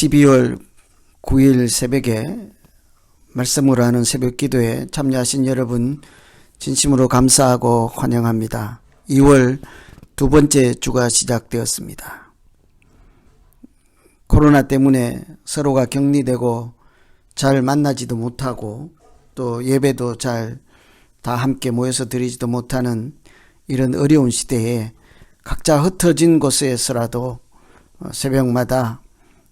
12월 9일 새벽에 말씀으로 하는 새벽 기도에 참여하신 여러분 진심으로 감사하고 환영합니다. 2월 두 번째 주가 시작되었습니다. 코로나 때문에 서로가 격리되고 잘 만나지도 못하고 또 예배도 잘 다 함께 모여서 드리지도 못하는 이런 어려운 시대에 각자 흩어진 곳에서라도 새벽마다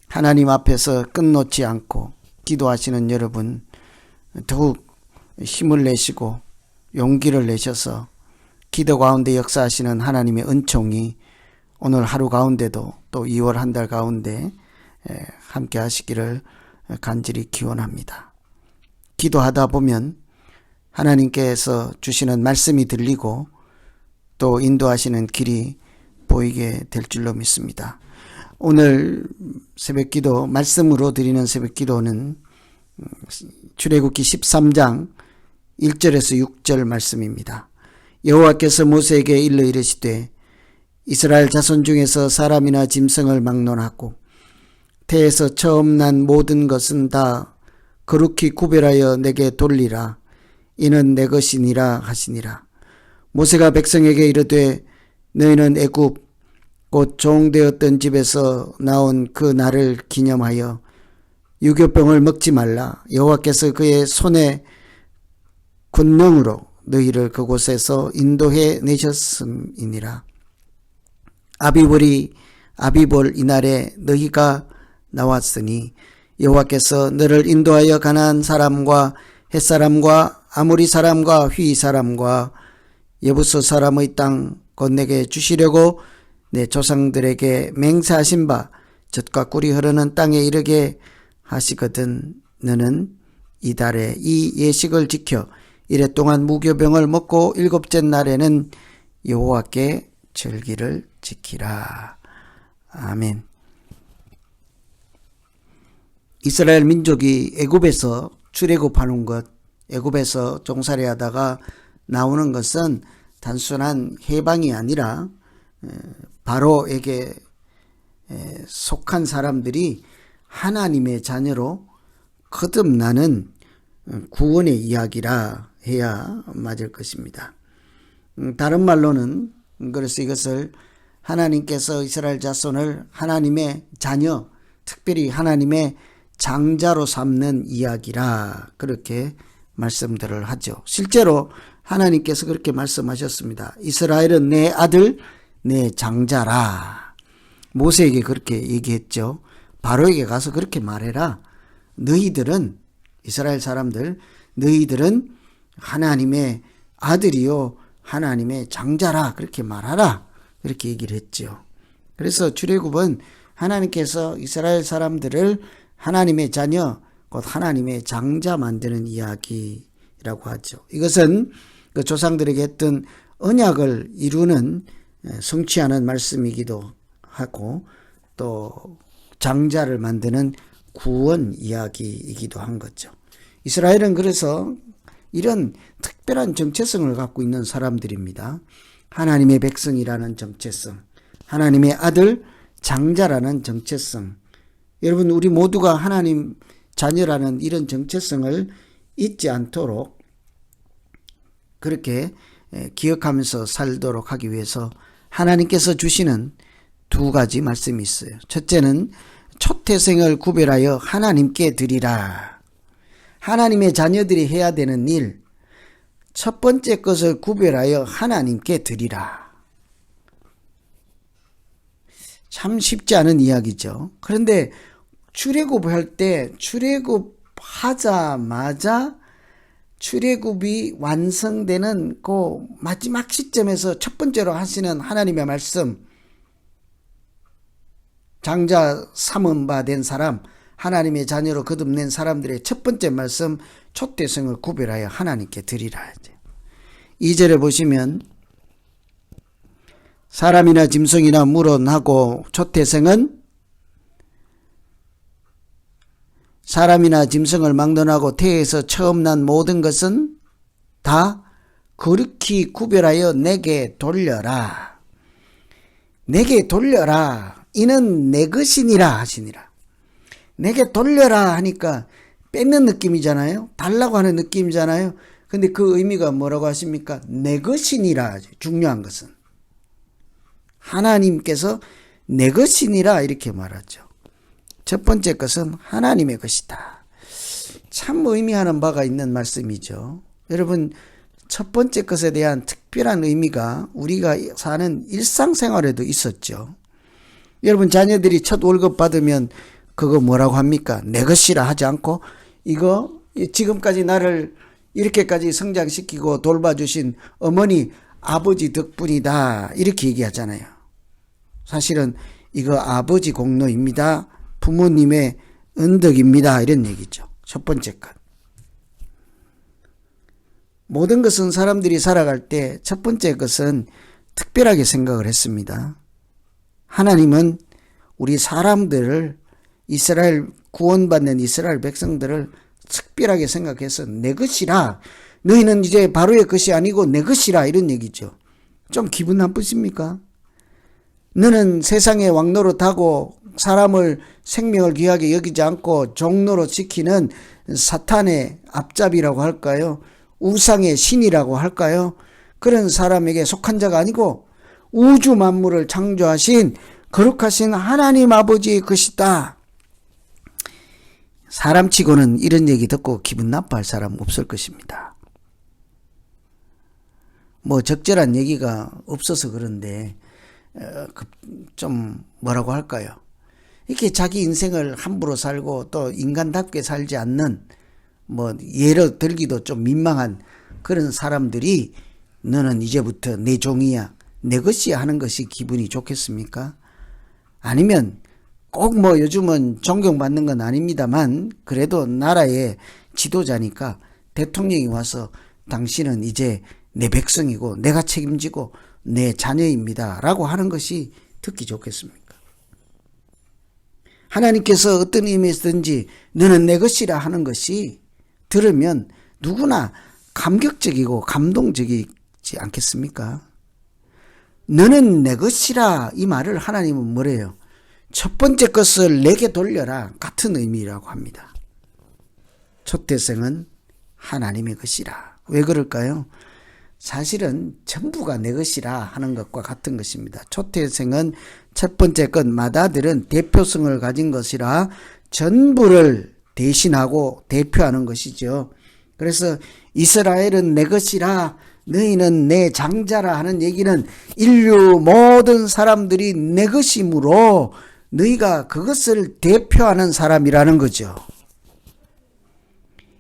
하나님 앞에서 끊놓지 않고 기도하시는 여러분 더욱 힘을 내시고 용기를 내셔서 기도 가운데 역사하시는 하나님의 은총이 오늘 하루 가운데도 또 2월 한 달 가운데 함께 하시기를 간절히 기원합니다. 기도하다 보면 하나님께서 주시는 말씀이 들리고 또 인도하시는 길이 보이게 될 줄로 믿습니다. 오늘 새벽기도 말씀으로 드리는 새벽기도는 출애굽기 13장 1절에서 6절 말씀입니다. 여호와께서 모세에게 일러 이르시되 이스라엘 자손 중에서 사람이나 짐승을 막론하고 태에서 처음 난 모든 것은 다 거룩히 구별하여 내게 돌리라. 이는 내 것이니라 하시니라. 모세가 백성에게 이르되 너희는 애굽 곧 종되었던 집에서 나온 그 날을 기념하여 유교병을 먹지 말라. 여호와께서 그의 손에 권능으로 너희를 그곳에서 인도해 내셨음이니라. 아비볼 이날에 너희가 나왔으니 여호와께서 너를 인도하여 가나안 사람과 헷사람과 아모리 사람과 휘 사람과 여부스 사람의 땅 곧 내게 주시려고 내 조상들에게 맹세하신 바 젖과 꿀이 흐르는 땅에 이르게 하시거든. 너는 이달에 이 예식을 지켜 이래 동안 무교병을 먹고 일곱째 날에는 여호와께 절기를 지키라. 아멘. 이스라엘 민족이 애굽에서 출애굽하는 것, 애굽에서 종살이 하다가 나오는 것은 단순한 해방이 아니라 바로에게 속한 사람들이 하나님의 자녀로 거듭나는 구원의 이야기라 해야 맞을 것입니다. 다른 말로는 그래서 이것을 하나님께서 이스라엘 자손을 하나님의 자녀, 특별히 하나님의 장자로 삼는 이야기라 그렇게 말씀들을 하죠. 실제로 하나님께서 그렇게 말씀하셨습니다. 이스라엘은 내 아들, 내 장자라. 모세에게 그렇게 얘기했죠. 바로에게 가서 그렇게 말해라. 너희들은 이스라엘 사람들, 너희들은 하나님의 아들이요 하나님의 장자라 그렇게 말하라. 그렇게 얘기를 했죠. 그래서 출애굽은 하나님께서 이스라엘 사람들을 하나님의 자녀, 곧 하나님의 장자 만드는 이야기라고 하죠. 이것은 그 조상들에게 했던 언약을 이루는 성취하는 말씀이기도 하고 또 장자를 만드는 구원 이야기이기도 한 거죠. 이스라엘은 그래서 이런 특별한 정체성을 갖고 있는 사람들입니다. 하나님의 백성이라는 정체성, 하나님의 아들 장자라는 정체성. 여러분 우리 모두가 하나님 자녀라는 이런 정체성을 잊지 않도록 그렇게 기억하면서 살도록 하기 위해서 하나님께서 주시는 두 가지 말씀이 있어요. 첫째는 초태생을 구별하여 하나님께 드리라. 하나님의 자녀들이 해야 되는 일, 첫 번째 것을 구별하여 하나님께 드리라. 참 쉽지 않은 이야기죠. 그런데 출애굽할 때 출애굽하자마자 출애굽이 완성되는 그 마지막 시점에서 첫 번째로 하시는 하나님의 말씀, 장자 삼은 바 된 사람, 하나님의 자녀로 거듭낸 사람들의 첫 번째 말씀, 초태생을 구별하여 하나님께 드리라. 2절에 보시면 사람이나 짐승이나 물어나고 초태생은 사람이나 짐승을 막론하고 태에서 처음 난 모든 것은 다 거룩히 구별하여 내게 돌려라. 내게 돌려라. 이는 내 것이니라 하시니라. 내게 돌려라 하니까 뺏는 느낌이잖아요. 달라고 하는 느낌이잖아요. 근데 그 의미가 뭐라고 하십니까? 내 것이니라. 중요한 것은 하나님께서 내 것이니라 이렇게 말하죠. 첫 번째 것은 하나님의 것이다. 참 의미하는 바가 있는 말씀이죠. 여러분, 첫 번째 것에 대한 특별한 의미가 우리가 사는 일상생활에도 있었죠. 여러분, 자녀들이 첫 월급 받으면 그거 뭐라고 합니까? 내 것이라 하지 않고 이거 지금까지 나를 이렇게까지 성장시키고 돌봐주신 어머니, 아버지 덕분이다 이렇게 얘기하잖아요. 사실은 이거 아버지 공로입니다. 부모님의 은덕입니다. 이런 얘기죠. 첫 번째 것. 모든 것은 사람들이 살아갈 때 첫 번째 것은 특별하게 생각을 했습니다. 하나님은 우리 사람들을 이스라엘 구원받는 이스라엘 백성들을 특별하게 생각해서 내 것이라, 너희는 이제 바로의 것이 아니고 내 것이라 이런 얘기죠. 좀 기분 나쁘십니까? 너는 세상의 왕노릇하고 사람을 생명을 귀하게 여기지 않고 종로로 지키는 사탄의 앞잡이라고 할까요? 우상의 신이라고 할까요? 그런 사람에게 속한 자가 아니고 우주 만물을 창조하신 거룩하신 하나님 아버지의 것이다. 사람치고는 이런 얘기 듣고 기분 나빠할 사람 없을 것입니다. 뭐 적절한 얘기가 없어서 그런데 좀 뭐라고 할까요? 이렇게 자기 인생을 함부로 살고 또 인간답게 살지 않는, 뭐 예로 들기도 좀 민망한 그런 사람들이 너는 이제부터 내 종이야, 내 것이야 하는 것이 기분이 좋겠습니까? 아니면 꼭 뭐 요즘은 존경받는 건 아닙니다만 그래도 나라의 지도자니까 대통령이 와서 당신은 이제 내 백성이고 내가 책임지고 내 자녀입니다 라고 하는 것이 듣기 좋겠습니까? 하나님께서 어떤 의미에서든지 너는 내 것이라 하는 것이 들으면 누구나 감격적이고 감동적이지 않겠습니까? 너는 내 것이라 이 말을 하나님은 뭐래요? 첫 번째 것을 내게 돌려라 같은 의미라고 합니다. 초태생은 하나님의 것이라. 왜 그럴까요? 사실은 전부가 내 것이라 하는 것과 같은 것입니다. 초태생은 첫 번째 것 맏아들은 대표성을 가진 것이라 전부를 대신하고 대표하는 것이죠. 그래서 이스라엘은 내 것이라, 너희는 내 장자라 하는 얘기는 인류 모든 사람들이 내 것이므로 너희가 그것을 대표하는 사람이라는 거죠.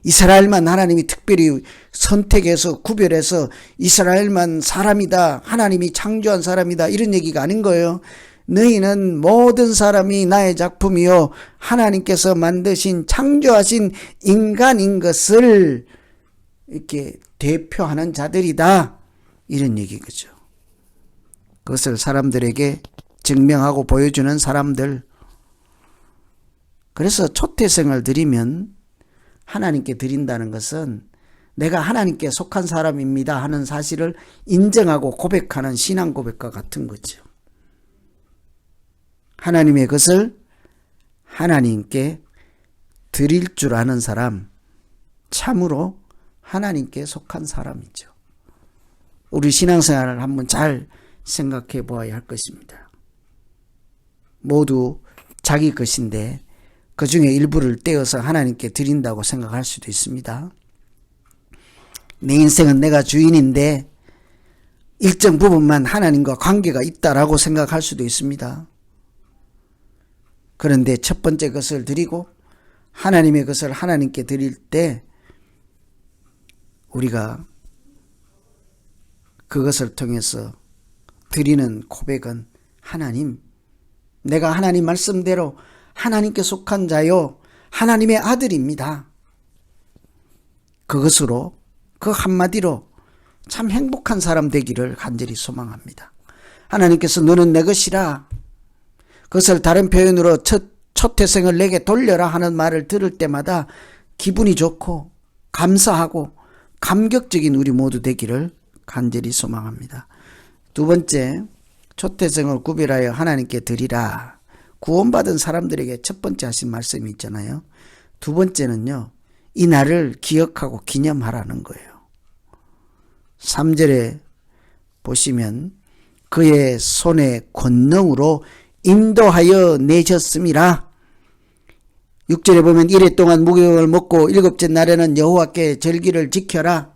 이스라엘만 하나님이 특별히 선택해서 구별해서 이스라엘만 사람이다, 하나님이 창조한 사람이다 이런 얘기가 아닌 거예요. 너희는 모든 사람이 나의 작품이요 하나님께서 만드신 창조하신 인간인 것을 이렇게 대표하는 자들이다 이런 얘기겠죠. 그것을 사람들에게 증명하고 보여주는 사람들. 그래서 초태생을 드리면 하나님께 드린다는 것은 내가 하나님께 속한 사람입니다 하는 사실을 인정하고 고백하는 신앙 고백과 같은 거죠. 하나님의 것을 하나님께 드릴 줄 아는 사람, 참으로 하나님께 속한 사람이죠. 우리 신앙생활을 한번 잘 생각해 보아야 할 것입니다. 모두 자기 것인데 그 중에 일부를 떼어서 하나님께 드린다고 생각할 수도 있습니다. 내 인생은 내가 주인인데 일정 부분만 하나님과 관계가 있다라고 생각할 수도 있습니다. 그런데 첫 번째 것을 드리고 하나님의 것을 하나님께 드릴 때 우리가 그것을 통해서 드리는 고백은 하나님, 내가 하나님 말씀대로 하나님께 속한 자요 하나님의 아들입니다. 그것으로 그 한마디로 참 행복한 사람 되기를 간절히 소망합니다. 하나님께서 너는 내 것이라, 그것을 다른 표현으로 초태생을 내게 돌려라 하는 말을 들을 때마다 기분이 좋고 감사하고 감격적인 우리 모두 되기를 간절히 소망합니다. 두 번째, 초태생을 구별하여 하나님께 드리라. 구원받은 사람들에게 첫 번째 하신 말씀이 있잖아요. 두 번째는요, 이 날을 기억하고 기념하라는 거예요. 3절에 보시면 그의 손의 권능으로 인도하여 내셨음이라. 6절에 보면 이레 동안 무교를 먹고 일곱째 날에는 여호와께 절기를 지켜라.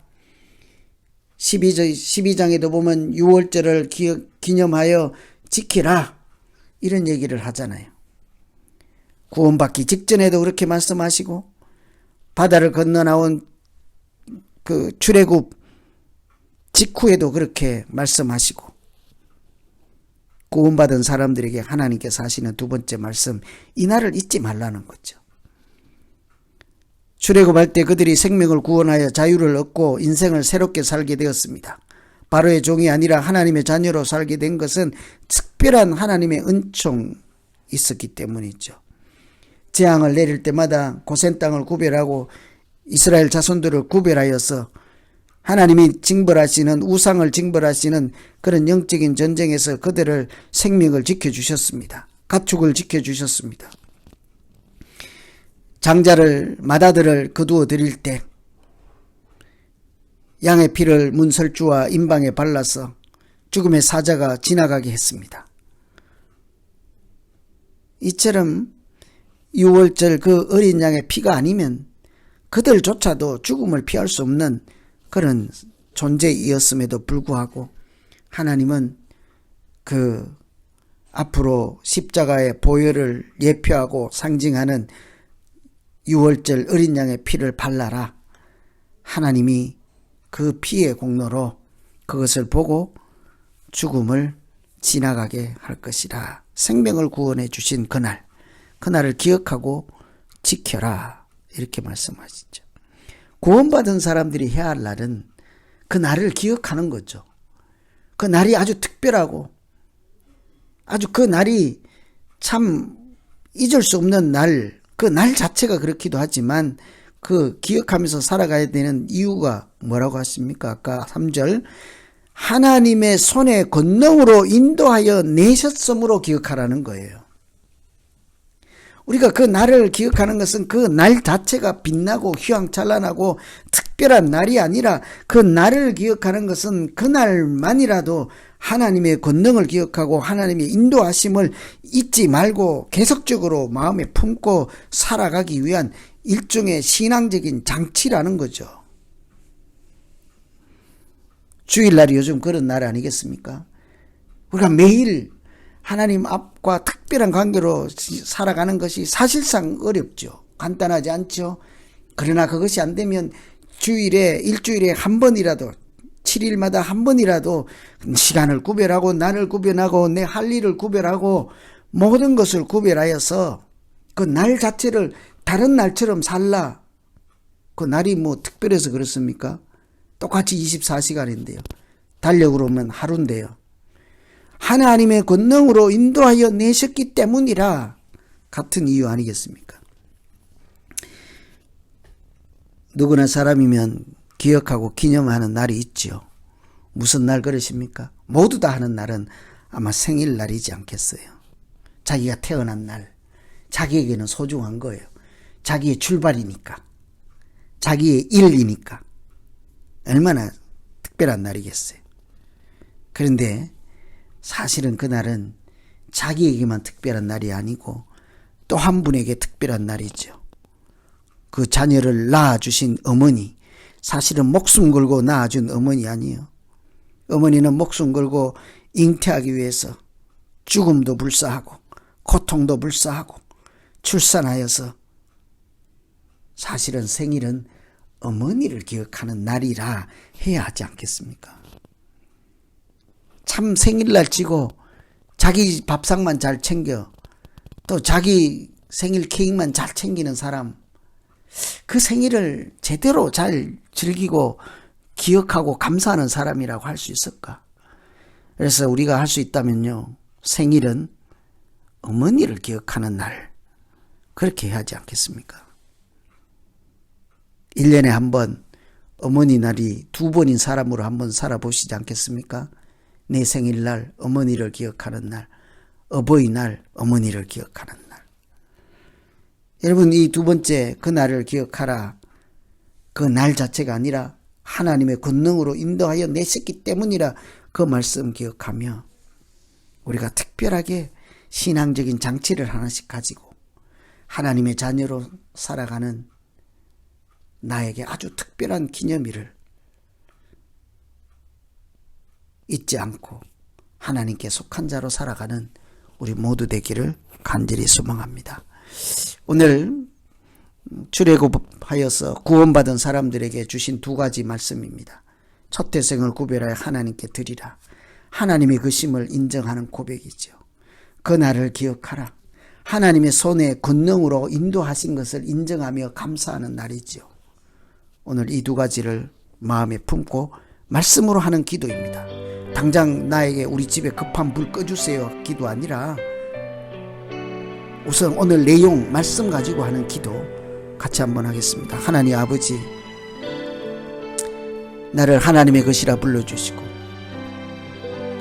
12장에도 보면 6월절을 기념하여 지키라. 이런 얘기를 하잖아요. 구원받기 직전에도 그렇게 말씀하시고 바다를 건너 나온 그 출애굽 직후에도 그렇게 말씀하시고, 구원받은 사람들에게 하나님께서 하시는 두 번째 말씀, 이 날을 잊지 말라는 거죠. 출애굽할 때 그들이 생명을 구원하여 자유를 얻고 인생을 새롭게 살게 되었습니다. 바로의 종이 아니라 하나님의 자녀로 살게 된 것은 특별한 하나님의 은총이 있었기 때문이죠. 재앙을 내릴 때마다 고센 땅을 구별하고 이스라엘 자손들을 구별하여서 하나님이 징벌하시는, 우상을 징벌하시는 그런 영적인 전쟁에서 그들을 생명을 지켜주셨습니다. 가축을 지켜주셨습니다. 장자를, 마다들을 거두어 드릴 때 양의 피를 문설주와 임방에 발라서 죽음의 사자가 지나가게 했습니다. 이처럼 6월절 그 어린 양의 피가 아니면 그들조차도 죽음을 피할 수 없는 그런 존재이었음에도 불구하고 하나님은 그 앞으로 십자가의 보혈을 예표하고 상징하는 6월절 어린 양의 피를 발라라. 하나님이 그 피의 공로로 그것을 보고 죽음을 지나가게 할 것이라. 생명을 구원해 주신 그날을 기억하고 지켜라. 이렇게 말씀하시죠. 구원받은 사람들이 해야 할 날은 그 날을 기억하는 거죠. 그 날이 아주 특별하고 아주 그 날이 참 잊을 수 없는 날, 그 날 자체가 그렇기도 하지만 그 기억하면서 살아가야 되는 이유가 뭐라고 하십니까? 아까 3절, 하나님의 손의 권능으로 인도하여 내셨음으로 기억하라는 거예요. 우리가 그 날을 기억하는 것은 그 날 자체가 빛나고 휘황찬란하고 특별한 날이 아니라 그 날을 기억하는 것은 그날만이라도 하나님의 권능을 기억하고 하나님의 인도하심을 잊지 말고 계속적으로 마음에 품고 살아가기 위한 일종의 신앙적인 장치라는 거죠. 주일날이 요즘 그런 날 아니겠습니까? 우리가 매일 하나님 앞과 특별한 관계로 살아가는 것이 사실상 어렵죠. 간단하지 않죠. 그러나 그것이 안 되면 일주일에 한 번이라도, 7일마다 한 번이라도 시간을 구별하고 날을 구별하고 내 할 일을 구별하고 모든 것을 구별하여서 그 날 자체를 다른 날처럼 살라. 그 날이 뭐 특별해서 그렇습니까? 똑같이 24시간인데요. 달력으로 오면 하루인데요. 하나님의 권능으로 인도하여 내셨기 때문이라. 같은 이유 아니겠습니까? 누구나 사람이면 기억하고 기념하는 날이 있죠. 무슨 날 그러십니까? 모두 다 하는 날은 아마 생일날이지 않겠어요. 자기가 태어난 날, 자기에게는 소중한 거예요. 자기의 출발이니까, 자기의 일이니까 얼마나 특별한 날이겠어요. 그런데 사실은 그날은 자기에게만 특별한 날이 아니고 또 한 분에게 특별한 날이죠. 그 자녀를 낳아주신 어머니, 사실은 목숨 걸고 낳아준 어머니 아니에요. 어머니는 목숨 걸고 잉태하기 위해서 죽음도 불사하고 고통도 불사하고 출산하여서 사실은 생일은 어머니를 기억하는 날이라 해야 하지 않겠습니까? 참 생일날 치고 자기 밥상만 잘 챙겨 또 자기 생일 케이크만 잘 챙기는 사람, 그 생일을 제대로 잘 즐기고 기억하고 감사하는 사람이라고 할 수 있을까? 그래서 우리가 할 수 있다면요, 생일은 어머니를 기억하는 날, 그렇게 해야 하지 않겠습니까? 1년에 한 번 어머니 날이 2번인 사람으로 한번 살아보시지 않겠습니까? 내 생일날 어머니를 기억하는 날, 어버이날, 어머니를 기억하는 날. 여러분, 이 두 번째 그날을 기억하라. 그 날 자체가 아니라 하나님의 권능으로 인도하여 내셨기 때문이라 그 말씀 기억하며 우리가 특별하게 신앙적인 장치를 하나씩 가지고 하나님의 자녀로 살아가는 나에게 아주 특별한 기념일을 잊지 않고 하나님께 속한 자로 살아가는 우리 모두 되기를 간절히 소망합니다. 오늘 출애굽하여서 구원받은 사람들에게 주신 두 가지 말씀입니다. 첫 태생을 구별하여 하나님께 드리라. 하나님의 그 심을 인정하는 고백이죠. 그 날을 기억하라. 하나님의 손에 권능으로 인도하신 것을 인정하며 감사하는 날이죠. 오늘 이 두 가지를 마음에 품고 말씀으로 하는 기도입니다. 당장 나에게 우리 집에 급한 불 꺼주세요 기도 아니라 우선 오늘 내용 말씀 가지고 하는 기도 같이 한번 하겠습니다. 하나님 아버지, 나를 하나님의 것이라 불러주시고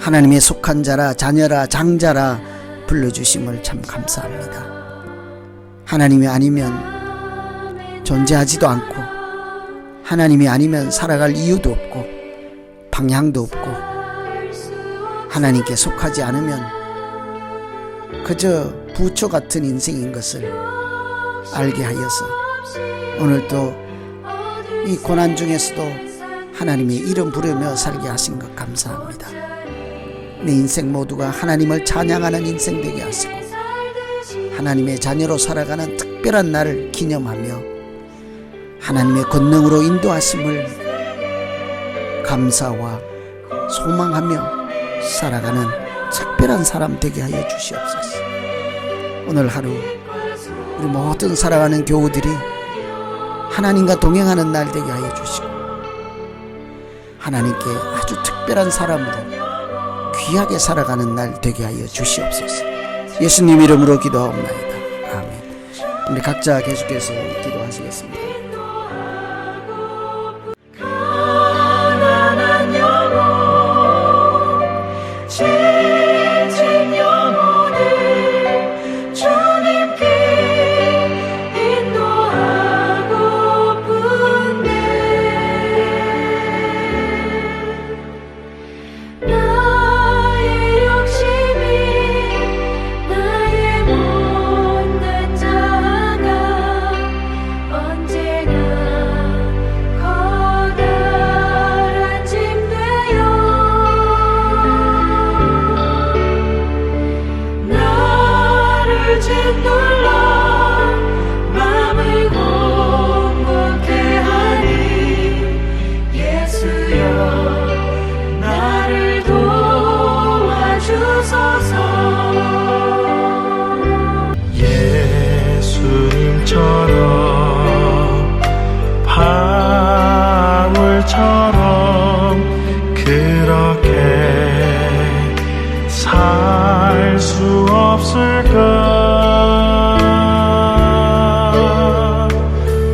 하나님의 속한 자라 자녀라 장자라 불러주심을 참 감사합니다. 하나님이 아니면 존재하지도 않고 하나님이 아니면 살아갈 이유도 없고 방향도 없고 하나님께 속하지 않으면 그저 부초 같은 인생인 것을 알게 하여서 오늘도 이 고난 중에서도 하나님의 이름 부르며 살게 하신 것 감사합니다. 내 인생 모두가 하나님을 찬양하는 인생 되게 하시고 하나님의 자녀로 살아가는 특별한 날을 기념하며 하나님의 권능으로 인도하심을 감사와 소망하며 살아가는 특별한 사람 되게 하여 주시옵소서. 오늘 하루 우리 모든 살아가는 교우들이 하나님과 동행하는 날 되게 하여 주시고 하나님께 아주 특별한 사람으로 귀하게 살아가는 날 되게 하여 주시옵소서. 예수님 이름으로 기도하옵나이다. 아멘. 우리 각자 계속해서 기도하시겠습니다. 예수님처럼 바울처럼 그렇게 살 수 없을까?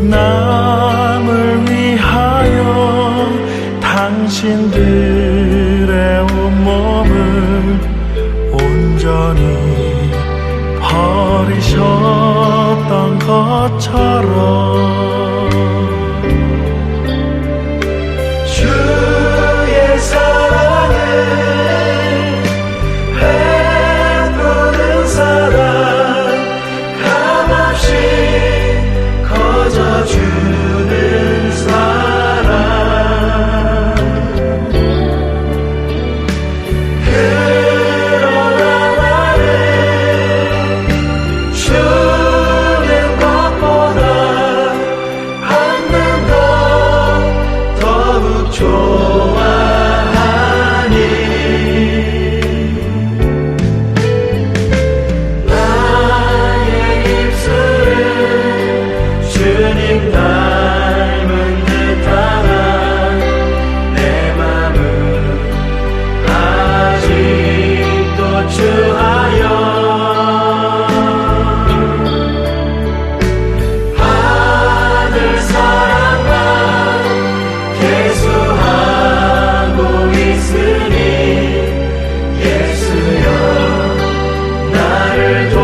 남을 위하여 당신들의 온몸을 온전히 버리셨던 것처럼 주의 사랑을 베푸는 사랑 값없이 거저주는 사랑 주는 것보다 나를